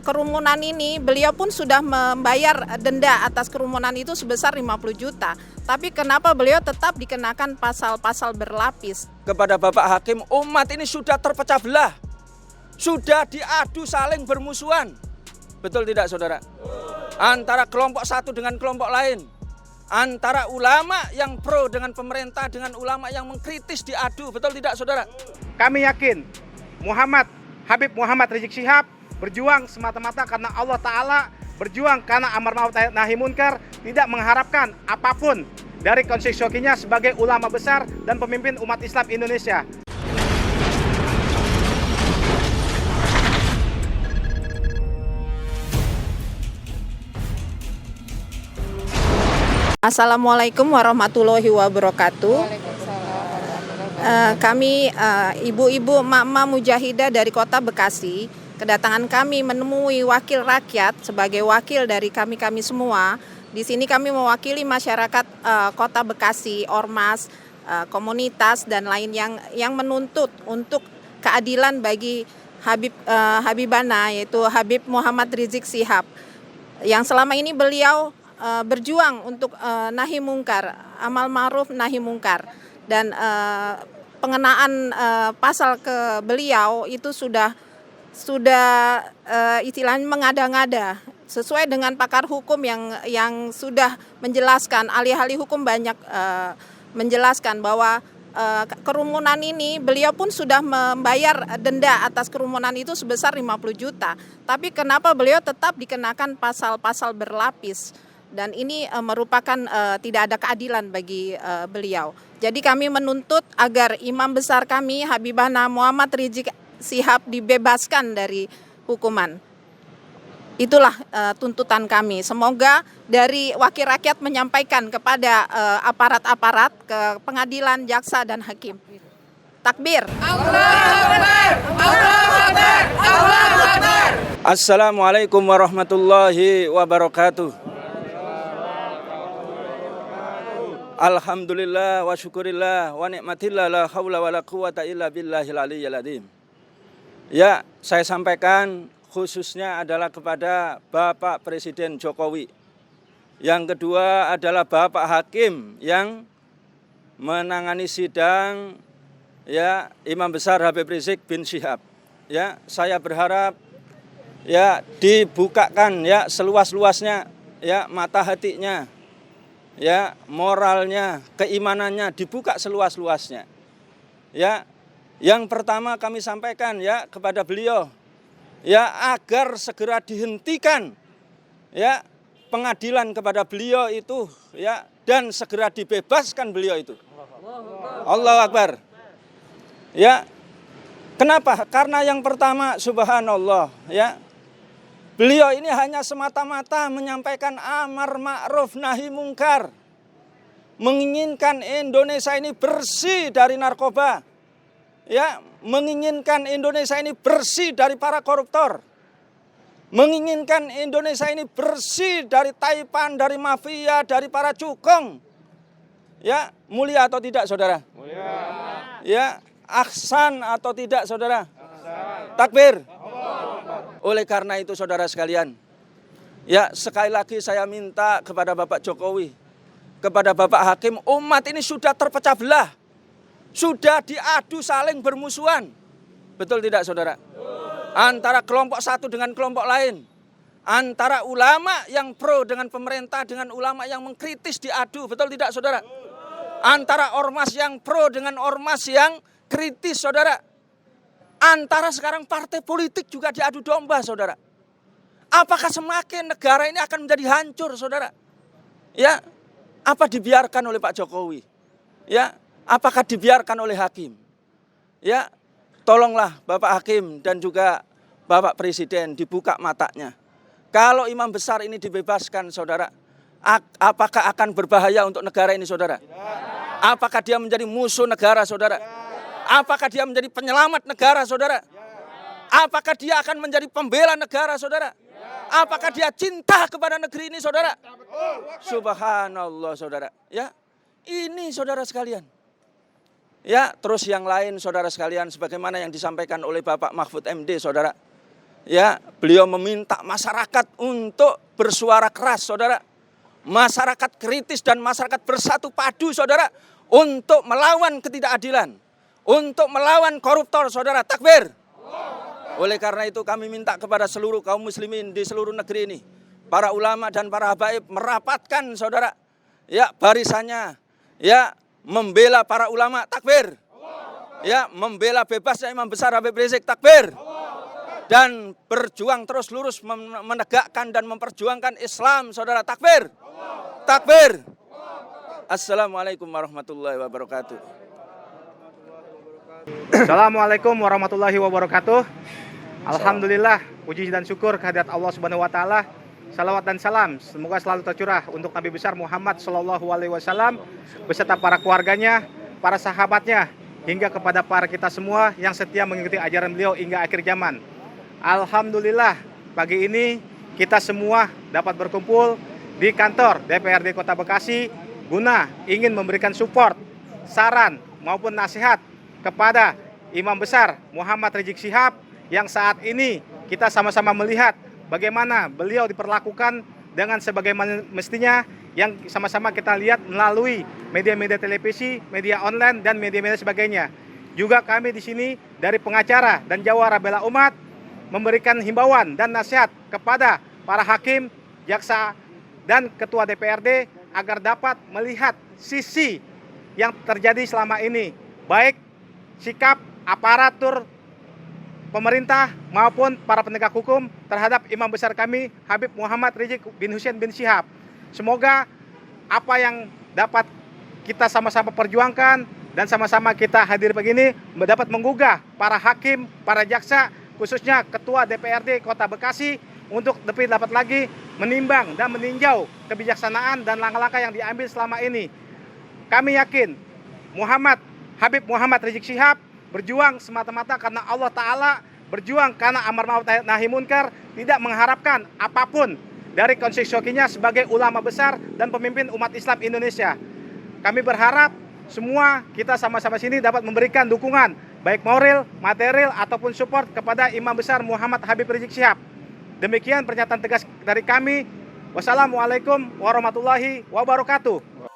kerumunan ini, beliau pun sudah membayar denda atas kerumunan itu sebesar 50 juta. Tapi kenapa beliau tetap dikenakan pasal-pasal berlapis? Kepada Bapak Hakim, umat ini sudah terpecah belah. Sudah diadu saling bermusuhan. Betul tidak, saudara? Antara kelompok satu dengan kelompok lain. Antara ulama yang pro dengan pemerintah dengan ulama yang mengkritis diadu. Betul tidak, saudara? Kami yakin Habib Muhammad Rizik Syihab berjuang semata-mata karena Allah Ta'ala, berjuang karena amar ma'ruf nahi munkar, tidak mengharapkan apapun dari konstitusinya sebagai ulama besar dan pemimpin umat Islam Indonesia. Assalamualaikum warahmatullahi wabarakatuh. Kami ibu-ibu emak-emak mujahidah dari kota Bekasi, kedatangan kami menemui wakil rakyat sebagai wakil dari kami semua. Di sini kami mewakili masyarakat kota Bekasi, ormas, komunitas dan lain yang menuntut untuk keadilan bagi Habibana, yaitu Habib Muhammad Rizik Syihab, yang selama ini beliau berjuang untuk nahi mungkar, amal ma'ruf nahi mungkar, dan pengenaan pasal ke beliau itu sudah istilahnya mengada-ngada sesuai dengan pakar hukum yang sudah menjelaskan, ahli-ahli hukum banyak menjelaskan bahwa kerumunan ini, beliau pun sudah membayar denda atas kerumunan itu sebesar 50 juta. Tapi kenapa beliau tetap dikenakan pasal-pasal berlapis? Dan ini merupakan tidak ada keadilan bagi beliau. Jadi kami menuntut agar imam besar kami, Habibana Muhammad Rizik Syihab, dibebaskan dari hukuman. Itulah tuntutan kami. Semoga dari wakil rakyat menyampaikan kepada aparat-aparat, ke pengadilan, jaksa, dan hakim. Takbir. Allahu Akbar. Allahu Akbar. Allahu Akbar. Assalamualaikum warahmatullahi wabarakatuh. Alhamdulillah wa syukurillah wa nikmatillah la haula wa la quwata illa billahil aliyyil azim. Ya, saya sampaikan khususnya adalah kepada Bapak Presiden Jokowi. Yang kedua adalah Bapak Hakim yang menangani sidang ya Imam Besar Habib Rizik bin Syihab. Ya, saya berharap ya dibukakan ya seluas-luasnya ya mata hatinya. Ya, moralnya, keimanannya dibuka seluas-luasnya. Ya, yang pertama kami sampaikan ya kepada beliau ya agar segera dihentikan ya pengadilan kepada beliau itu ya dan segera dibebaskan beliau itu. Allahu Akbar. Ya. Kenapa? Karena yang pertama, subhanallah ya. Beliau ini hanya semata-mata menyampaikan amar ma'ruf nahi mungkar. Menginginkan Indonesia ini bersih dari narkoba. Ya, menginginkan Indonesia ini bersih dari para koruptor. Menginginkan Indonesia ini bersih dari taipan, dari mafia, dari para cukong. Ya, mulia atau tidak, saudara? Mulia. Ya, ahsan atau tidak, saudara? Ahsan. Takbir. Oleh karena itu saudara sekalian, ya sekali lagi saya minta kepada Bapak Jokowi, kepada Bapak Hakim, umat ini sudah terpecah belah. Sudah diadu saling bermusuhan. Betul tidak, saudara? Antara kelompok satu dengan kelompok lain. Antara ulama yang pro dengan pemerintah dengan ulama yang mengkritis diadu. Betul tidak, saudara? Antara ormas yang pro dengan ormas yang kritis, saudara. Antara sekarang partai politik juga diadu domba, saudara. Apakah semakin negara ini akan menjadi hancur, saudara? Ya, apa dibiarkan oleh Pak Jokowi? Ya, apakah dibiarkan oleh hakim? Ya, tolonglah Bapak Hakim dan juga Bapak Presiden dibuka matanya. Kalau imam besar ini dibebaskan, saudara, apakah akan berbahaya untuk negara ini, saudara? Apakah dia menjadi musuh negara, saudara? Apakah dia menjadi penyelamat negara, saudara? Apakah dia akan menjadi pembela negara, saudara? Apakah dia cinta kepada negeri ini, saudara? Subhanallah, saudara. Ya, ini saudara sekalian. Ya, terus yang lain, saudara sekalian, sebagaimana yang disampaikan oleh Bapak Mahfud MD, saudara. ya, beliau meminta masyarakat untuk bersuara keras, saudara. Masyarakat kritis dan masyarakat bersatu padu, saudara, untuk melawan ketidakadilan, untuk melawan koruptor, saudara. Takbir. Oleh karena itu kami minta kepada seluruh kaum muslimin di seluruh negeri ini, para ulama dan para habaib merapatkan, saudara, ya, barisannya, ya, membela para ulama. Takbir. Ya, membela bebasnya Imam Besar Habib Rizik. Takbir. Dan berjuang terus lurus menegakkan dan memperjuangkan Islam, saudara. Takbir. Takbir. Assalamualaikum warahmatullahi wabarakatuh. Assalamualaikum warahmatullahi wabarakatuh. Alhamdulillah, puji dan syukur kehadirat Allah Subhanahu wa taala. Salawat dan salam semoga selalu tercurah untuk Nabi besar Muhammad sallallahu alaihi wasallam beserta para keluarganya, para sahabatnya, hingga kepada para kita semua yang setia mengikuti ajaran beliau hingga akhir zaman. Alhamdulillah, pagi ini kita semua dapat berkumpul di kantor DPRD Kota Bekasi guna ingin memberikan support, saran maupun nasihat kepada Imam Besar Muhammad Rizik Syihab yang saat ini kita sama-sama melihat bagaimana beliau diperlakukan dengan sebagaimana mestinya, yang sama-sama kita lihat melalui media-media televisi, media online, dan media-media sebagainya. Juga kami di sini dari pengacara dan jawara bela umat memberikan himbauan dan nasihat kepada para hakim, jaksa, dan ketua DPRD agar dapat melihat sisi yang terjadi selama ini, baik sikap aparatur pemerintah maupun para penegak hukum terhadap Imam Besar kami Habib Muhammad Rizik bin Hussein bin Syihab. Semoga apa yang dapat kita sama-sama perjuangkan dan sama-sama kita hadir begini dapat menggugah para hakim, para jaksa, khususnya ketua DPRD Kota Bekasi untuk lebih dapat lagi menimbang dan meninjau kebijaksanaan dan langkah-langkah yang diambil selama ini. Kami yakin Habib Muhammad Rizik Syihab berjuang semata-mata karena Allah Ta'ala, berjuang karena amar ma'ruf nahi munkar, tidak mengharapkan apapun dari konstitusinya sebagai ulama besar dan pemimpin umat Islam Indonesia. Kami berharap semua kita sama-sama sini dapat memberikan dukungan, baik moral, material, ataupun support kepada Imam Besar Muhammad Habib Rizik Syihab. Demikian pernyataan tegas dari kami. Wassalamualaikum warahmatullahi wabarakatuh.